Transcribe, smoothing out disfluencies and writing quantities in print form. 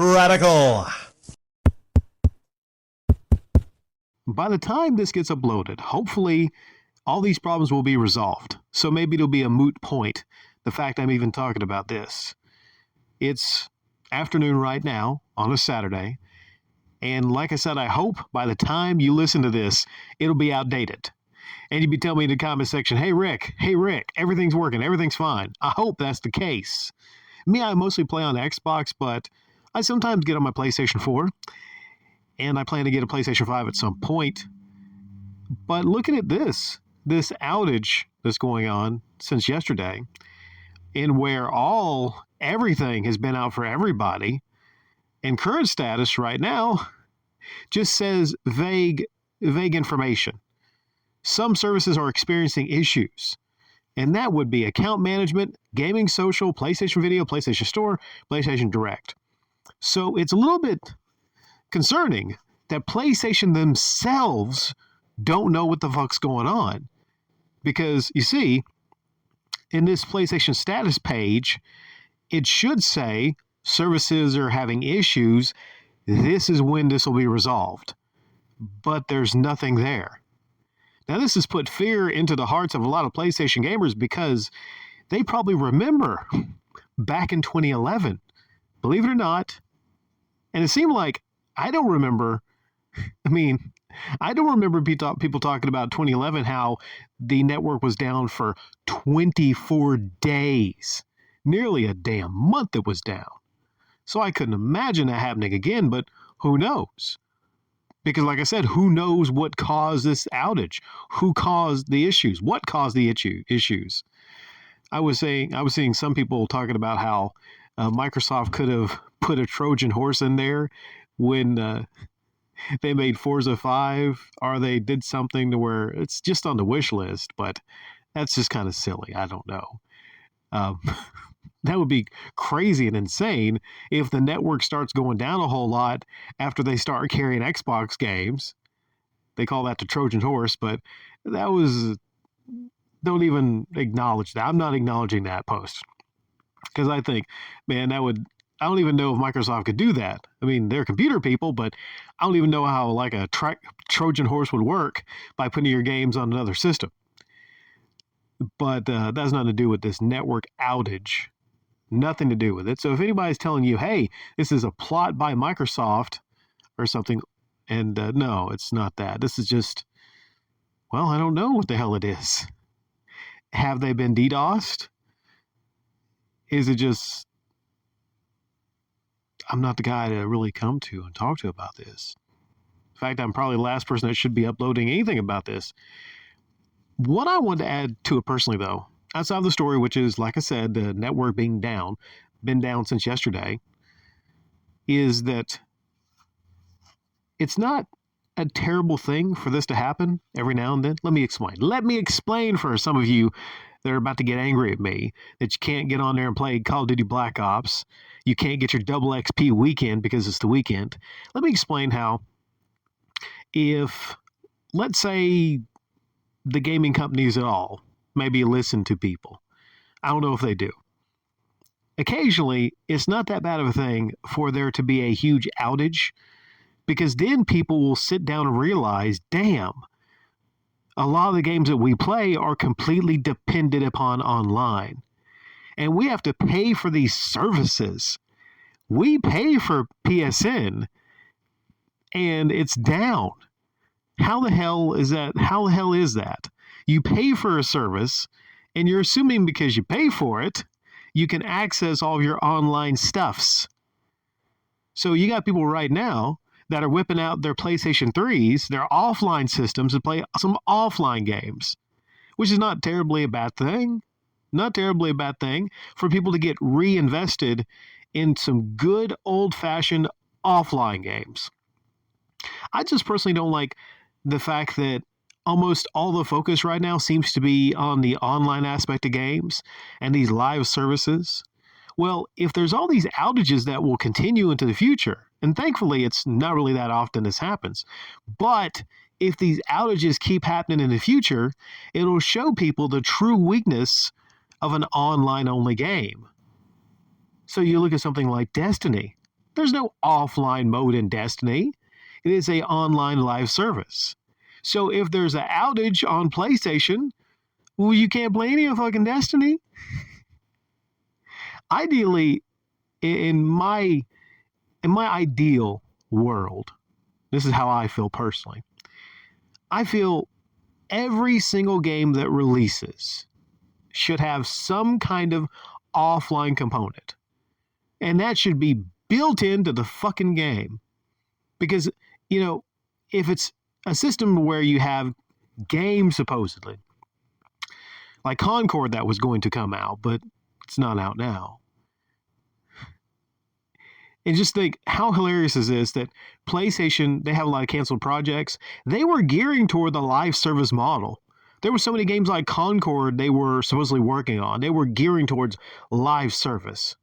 Radical. By the time this gets uploaded, hopefully all these problems will be resolved. So maybe it'll be a moot point, the fact I'm even talking about this. It's afternoon right now on a Saturday. And like I said, I hope by the time you listen to this, it'll be outdated. And you'd be telling me in the comment section, hey Rick, everything's working, everything's fine. I hope that's the case. Me, I mostly play on Xbox, but I sometimes get on my PlayStation 4. And I plan to get a PlayStation 5 at some point. But looking at this outage that's going on since yesterday, and where everything has been out for everybody, and current status right now just says vague information. Some services are experiencing issues, and that would be account management, gaming, social, PlayStation Video, PlayStation Store, PlayStation Direct. So it's a little bit concerning that PlayStation themselves don't know what the fuck's going on. Because, you see, in this PlayStation status page, it should say services are having issues. This is when this will be resolved. But there's nothing there. Now, this has put fear into the hearts of a lot of PlayStation gamers because they probably remember back in 2011, believe it or not, and it seemed like I don't remember people talking about 2011, how the network was down for 24 days, nearly a damn month it was down. So I couldn't imagine that happening again, but who knows? Because like I said, who knows what caused this outage? Who caused the issues? What caused the issues? I was seeing some people talking about how Microsoft could have put a Trojan horse in there when they made Forza 5, or they did something to where it's just on the wish list, but that's just kind of silly. I don't know. That would be crazy and insane if the network starts going down a whole lot after they start carrying Xbox games. They call that the Trojan horse, but don't even acknowledge that. I'm not acknowledging that post because I think, man, I don't even know if Microsoft could do that. I mean, they're computer people, but I don't even know how like a Trojan horse would work by putting your games on another system. But that has nothing to do with this network outage. Nothing to do with it. So if anybody's telling you, hey, this is a plot by Microsoft or something, and no, it's not that. This is just, well, I don't know what the hell it is. Have they been DDoSed? Is it just, I'm not the guy to really come to and talk to about this. In fact, I'm probably the last person that should be uploading anything about this. What I wanted to add to it personally, though, outside of the story, which is, like I said, the network being down, been down since yesterday, is that it's not a terrible thing for this to happen every now and then. Let me explain. Let me explain for some of you that are about to get angry at me that you can't get on there and play Call of Duty Black Ops. You can't get your double XP weekend because it's the weekend. Let me explain how, if, let's say, the gaming companies at all maybe listen to people. I don't know if they do. Occasionally, it's not that bad of a thing for there to be a huge outage, because then people will sit down and realize, damn, a lot of the games that we play are completely dependent upon online. And we have to pay for these services. We pay for PSN, and it's down. How the hell is that? How the hell is that? You pay for a service, and you're assuming because you pay for it, you can access all of your online stuffs. So you got people right now that are whipping out their PlayStation 3s, their offline systems, to play some offline games, which is not terribly a bad thing. Not terribly a bad thing for people to get reinvested in some good old-fashioned offline games. I just personally don't like the fact that almost all the focus right now seems to be on the online aspect of games and these live services. Well, if there's all these outages that will continue into the future, and thankfully it's not really that often this happens, but if these outages keep happening in the future, it'll show people the true weakness of an online-only game. So you look at something like Destiny. There's no offline mode in Destiny. It is a online live service. So if there's an outage on PlayStation, well, you can't play any of fucking Destiny. Ideally, in my ideal world, this is how I feel personally. I feel every single game that releases should have some kind of offline component. And that should be built into the fucking game. Because, if it's a system where you have games supposedly, like Concord that was going to come out, but it's not out now. And just think how hilarious is this that PlayStation, they have a lot of canceled projects. They were gearing toward the live service model. There were so many games like Concord they were supposedly working on. They were gearing towards live service.